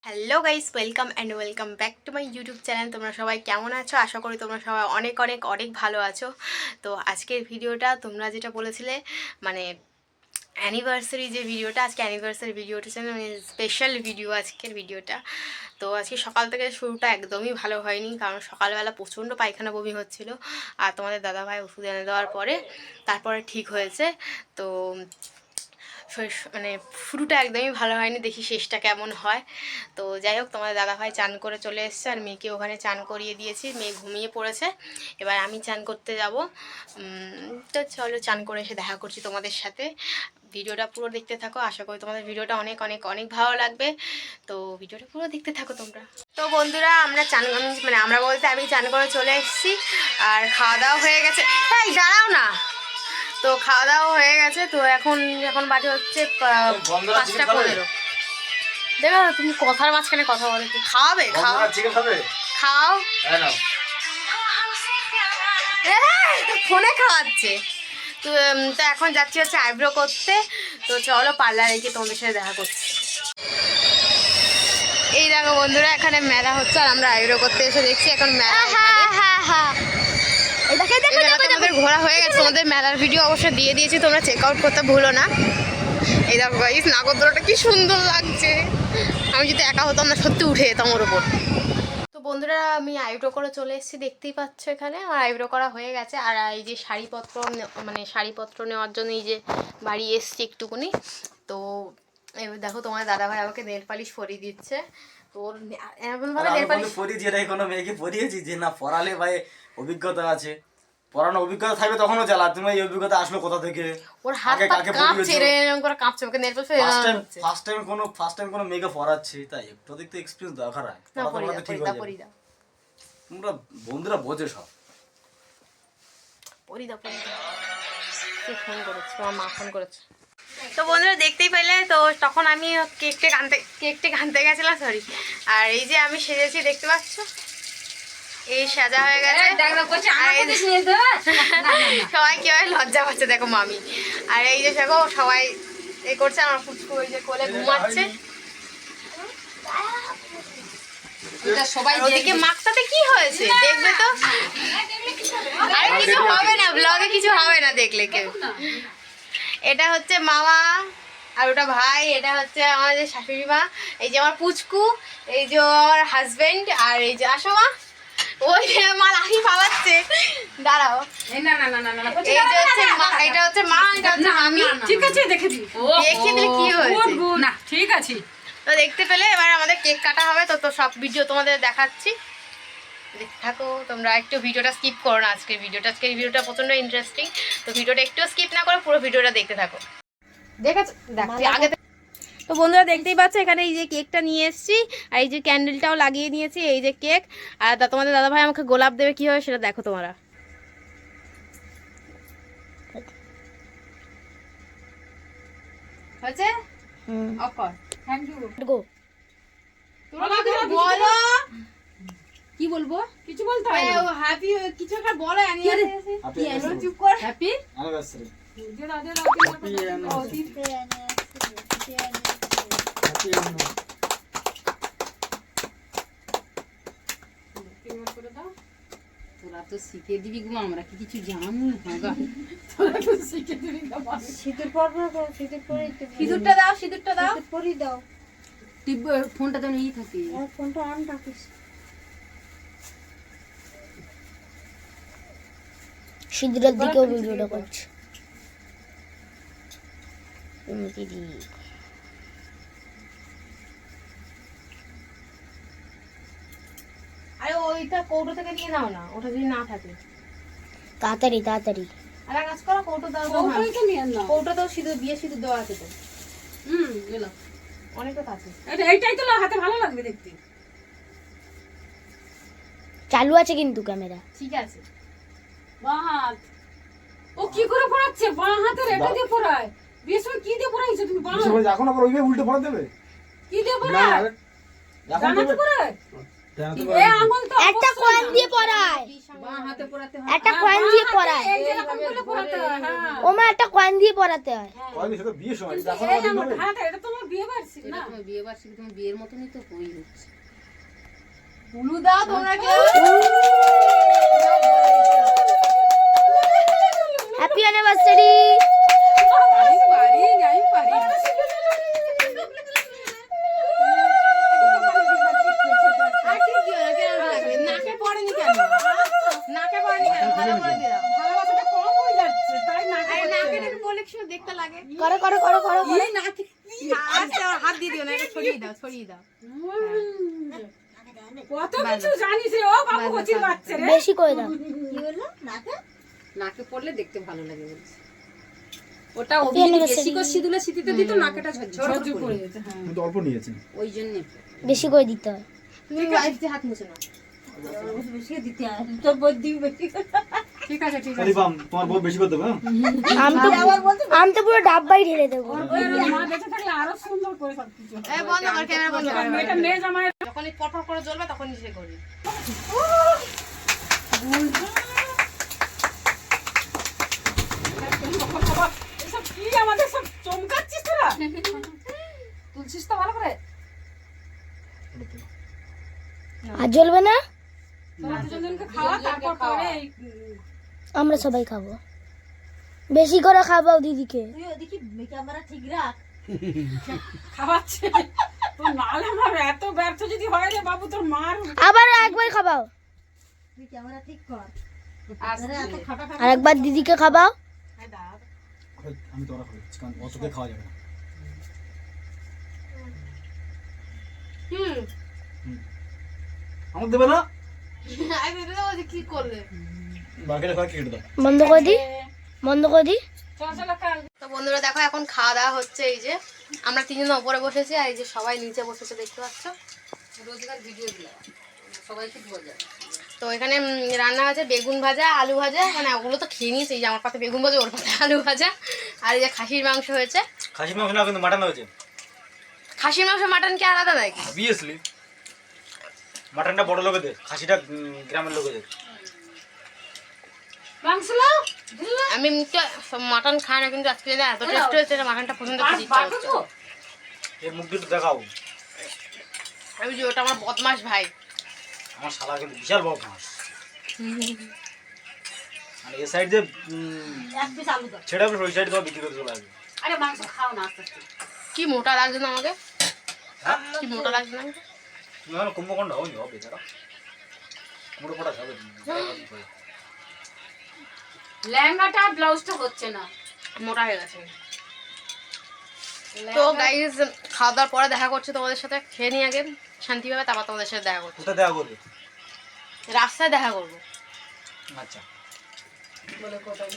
Hello guys, welcome back to my YouTube channel. তোমরা সবাই কেমন আছো? আশা করি তোমরা সবাই অনেক অনেক অনেক ভালো আছো। তো আজকের ভিডিওটা তোমরা যেটা বলেছিলে, মানে অ্যানিভার্সারি যে ভিডিওটা, আজকে অ্যানিভার্সারি ভিডিওটা মানে স্পেশাল ভিডিও আজকের ভিডিওটা। তো আজকে সকাল থেকে শুরুটা একদমই ভালো হয়নি, কারণ সকালবেলা প্রচণ্ড পায়খানা বমি হচ্ছিলো। আর তোমাদের দাদাভাই ওষুধ এনে দেওয়ার পরে তারপরে ঠিক হয়েছে। তো মানে শুরুটা একদমই ভালো হয়নি, দেখি শেষটা কেমন হয়। তো যাই হোক, তোমাদের দাদাভাই চান করে চলে এসছে, আর মেয়েকে ওখানে চান করিয়ে দিয়েছি। মেয়ে ঘুমিয়ে পড়েছে, এবার আমি চান করতে যাব। তো চলো, চান করে এসে দেখা করছি তোমাদের সাথে। ভিডিওটা পুরো দেখতে থাকো, আশা করি তোমাদের ভিডিওটা অনেক অনেক অনেক ভালো লাগবে। তো ভিডিওটা পুরো দেখতে থাকো তোমরা। তো বন্ধুরা, আমরা আমরা বলতে আমি চান করে চলে এসেছি, আর খাওয়া দাওয়া হয়ে গেছে। তাই দাঁড়াও না, তো খাওয়া দাওয়া হয়ে গেছে। তো এখন বাজে হচ্ছে 5:15। দেখো, তুমি কথার মাঝখানে কথা বলে, কি খাওয়াবে? খাও। ফোনে খাওয়াচ্ছে। তো এখন যাচ্ছি হচ্ছে আইব্রো করতে। তো চলো, পার্লারে গিয়ে তোমাদের সাথে দেখা করছি। এই দেখো বন্ধুরা, এখানে মেলা হচ্ছে, আর আমরা আইব্রো করতে এসে দেখছি এখন মেলা। তোমাদের ঘোরা হয়ে গেছে, তোমাদের মেলার ভিডিও অবশ্যই দিয়ে দিয়েছি, তোমরা চেক আউট করতে ভুলো না। এই দেখো গাইস, নাগরদোলাটা কি সুন্দর লাগছে। আমি যদি একা হতাম না, সত্যি উঠে যেতাম ওর ওপর। তো বন্ধুরা, আমি আইব্রো করে চলে এসেছি, দেখতেই পাচ্ছ এখানে আমার আইব্রো করা হয়ে গেছে। আর এই যে শাড়িপত্র নেওয়ার জন্য এই যে বাড়ি এসছি একটুকুনি। তো এবার দেখো, তোমার দাদাভাই আমাকে নেল পালিশ পরিয়ে দিচ্ছে। তোর এমনভাবে নেল পালিশ পরিয়েছি, এটাই কোনো মেয়েকে পরিয়েছি যে না পড়ালে ভাই অভিজ্ঞতা আছে, পড়ানোর অভিজ্ঞতা থাকবে তখনও চালা। তুমি এই অভিজ্ঞতা আসলো কোথা থেকে? ওর হাত পা কাঁপছে, এরকম করে কাঁপছে, ওকে নেল পালিশ ফার্স্ট টাইম কোনো মেয়েকে পড়াচ্ছি, তাই একটু দেখতে এক্সপেরিয়েন্স দরকার হয়। তোমরা বন্ধুরা বোঝো সব। মা ফোন করেছে। তো বন্ধুরা, দেখতেই পেলে, তো তখন আমি কেকটা আনতে গেছিলাম, সরি। আর এই যে আমি সেজেছি, দেখতে পাচ্ছ, এই সাজা হয়ে গেছে। সবাই কেউ লজ্জা পাচ্ছে, দেখো মামি। আর এই যে দেখো, সবাই এ করছে, আমার ফুচকু ওই যে কোলে ঘুমাচ্ছে। ওদিকে মাকটাতে কি হয়েছে দেখবে তো। আরে কিছু হবে না, ব্লগে কিছু হবে না দেখলে কেউ। এটা হচ্ছে মামা, আর ওটা ভাই। এটা হচ্ছে আমাদের শাশুড়ি মা। এই যে আমার পুচকু, এই যে আমার হাজবেন্ড, আর এই যে আসো মা। ওই যে মা লাঠি পালাচ্ছে, দাঁড়াও। এই যে হচ্ছে মা, এটা হচ্ছে মা, এটা হচ্ছে মামি। ঠিক আছে, দেখে দিলে কি হয়েছে না, ঠিক আছে। তো দেখতে পেলে, এবার আমাদের কেক কাটা হবে। তো সব ভিডিও তোমাদের দেখাচ্ছি, দেখতে থাকো তোমরা। একটু ভিডিওটা স্কিপ করো না, আজকের ভিডিওটা প্রচন্ড ইন্টারেস্টিং। তো ভিডিওটা একটু স্কিপ না করে পুরো ভিডিওটা দেখতে থাকো। দেখছি আগে। তো বন্ধুরা, দেখতেই পাচ্ছ এখানে এই যে কেকটা নিয়ে এসেছি, আর এই যে ক্যান্ডেলটাও লাগিয়ে নিয়েছি। এই যে কেক, আর তোমাদের দাদাভাই আমাকে গোলাপ দেবে, কি হবে সেটা দেখো তোমরা। হয়েছে? Thank you. বলো কি বলবো? কিছু বলতে হয় না। হ্যাপি কিছু একটা বলো। চুপ কর। Happy anniversary. তোরা তো শিখে দিবি গো, আমরা কি কিছু জানি? তোরা তো শিখে দিবি গো। সিঁদুরটা দাও, সিঁদুরটা দাও। ফোনটা তো নিয়ে থাকে। ফোনটা অন রাখিস। সিঁদুরের দিকেও ভিডিওটা করছে দিদি। আরে ওইটা কৌটো থেকে নিয়ে নাও না, ওটা যদি না থাকে। তাড়াতাড়ি আর এক কাজ করো, কৌটো দাও। ওইটা নিয়ে নাও। কৌটো তো সিঁদুর, বিয়ে সিঁদুর দেওয়া আছে তো। এলো অনেকটা কাছে। এইটাই তো হাতে ভালো লাগবে দেখতে। চালু আছে কিন্তু ক্যামেরা। ঠিক আছে। বাঁ হাত। ও কি করে পড়াচ্ছে? বাঁ হাতের এটা দিয়ে পড়ায়। বিয়ের সময় কি দিয়ে পড়াইছো তুমি? বাঁ হাত। এখন আবার ওইভাবে উল্টে পড়া দেবে? কি দিয়ে পড়ায়? এখন ডানাতে পড়ায়? এ আঙুল তো একটা কয়েন দিয়ে পরায়, বাঁ হাতে পরাতে হয়। একটা কয়েন দিয়ে পরায়। এই যেরকম করে পরাতে হয়, হ্যাঁ। ওমা একটা কয়েন দিয়ে পরাতে হয়। কয়নি সেটা বিয়ে সময় কিন্তু এখন এই আঙুল, হ্যাঁ, তো এটা তোমার বিয়ে বার্ষিক না? বিয়ে বার্ষিকী তোমার বিয়ের মতনই তো হই হচ্ছে। উলু দাও তোমরা কেউ। Happy anniversary. আমি পারি আমি পারি আর ঠিক কি হলো, কেন লাগবে? নাকে পড়েনি কেন? নাকে পড়েনি কেন? ভালো করে দিয়ে দাও। ভালোবাসাটা কম হয়ে যাচ্ছে, তাই না? আরে নাকে একটু বলে একটু দেখতে লাগে। করো করো করো করো করো। এই নাকে আচ্ছা হাত দিয়ে দিও না, এটা ছড়িয়ে দাও, ছড়িয়ে দাও। কত কিছু জানিস রে ও বাবু কচির বাচ্চা রে। বেশি করে দাও। নাকে পড়লে দেখতে ভালো লাগে বলছি। ওটা অভিজিৎ anniversary। বেশি করে সিঁদুরে সিঁথিতে দিত নাকেটা ঝরঝর ঝরঝর করে করে যেতে, হ্যাঁ। কিন্তু অল্প নিয়েছেন ওই জন্য বেশি করে দিতে হয়। তুমি ওয়াইফ দিয়ে হাত মুছে নাও। ঠিক আছে ঠিক আছে। আরিফাম তোমার বউ বেশি করে দেবে হ্যাঁ? আমি তো পুরো ডাব্বাই ঢেলে দেবো। ওর মা বেঁচে থাকলে আরো সুন্দর করে সবকিছু। এই বন্ধ কর, ক্যামেরা বন্ধ কর। এটা মেয়ে জামাই যখনই পটপট করে জ্বলবে তখনই সে করবি। এসব কি আমাদের সব চমকাচ্ছিস তোরা? তুলছিস তো ভালো করে। আর জ্বলবে না? তোরা দুজনকে খাওয়া, তারপর পরে এই, আমরা সবাই খাবো। বেশি করে খাবাও দিদিকে। খাওয়াচ্ছে। তো নাহলে আমার এত ব্যর্থ যদি হয় রে বাবু, তোর মার আবার একবার খাবাও। আর একবার দিদিকে খাবাও। আমি তো ওরা খাবো কারণ অতকে খাওয়া যাবে না আমার দেবে না আই দিদি তো বলছে কি করলে? বাকিটা খাওয়া কেটে দাও বন্ধ করে দি, বন্ধ করে দি। চল চল খা। তো বন্ধুরা দেখো এখন খাওয়া দাওয়া হচ্ছে। এই যে আমরা তিনজন ওপরে বসেছি আর এই যে সবাই নিচে বসেছে, দেখতে পাচ্ছ। রোজগার ভিডিও দিলাম সবাইকে দিয়ে যায়। তো এখানে রান্না হয়েছে বেগুন ভাজা, আলু ভাজা, মানে ওগুলো তো খেয়ে নিয়েছি। এই যে আমার পাতে বেগুন ভাজা, ওর পাতে আলু ভাজা, আর এই যে খাসির মাংস হয়েছে। খাসির মাংস না কিন্তু মাটন হয়েছে খাসির মাংস মাটন কি আলাদা নাকি? অবভিয়াসলি মাটনটা বড় লোকেদের, খাসিটা গ্রামের লোকেদের। মাংস লাও। আমি মাটন খাই না, কিন্তু আজকে যেটা এত টেস্ট হয়েছে মাটনটা পছন্দ করতে ইচ্ছা হচ্ছে। এর মুখ দিয়ে একটু দেখাও। আমি যে ওটা আমার বদমাস ভাই। আমার শালা কিন্তু বিশাল বড় মাছ, মানে এ সাইড দিয়ে ছেড়ে হবে, ওই সাইড তোমার বিক্রি করে চলে আসবে। আরে মাংস খাও না আস্তে আস্তে। কি মোটা লাগছে না আমাকে, হ্যাঁ কি মোটা লাগছে না আমাকে। তুমি এখন কুম্ভকণ্ড হওনি, হবে তারা মোটো ফোটা যাবে তুমি। লেহেঙ্গাটা ব্লাউজটা হচ্ছে না। মোটা হয়ে গেছে। তো গাইজ খাওয়া দাওয়ার পরে দেখা করছে তোমাদের সাথে। খেয়ে নিই আগে শান্তিভাবে, তারপর তোমাদের সাথে দেখা করছি। কোথায় দেখা করবে? রাস্তায় দেখা করবো। আচ্ছা বলে কোথায়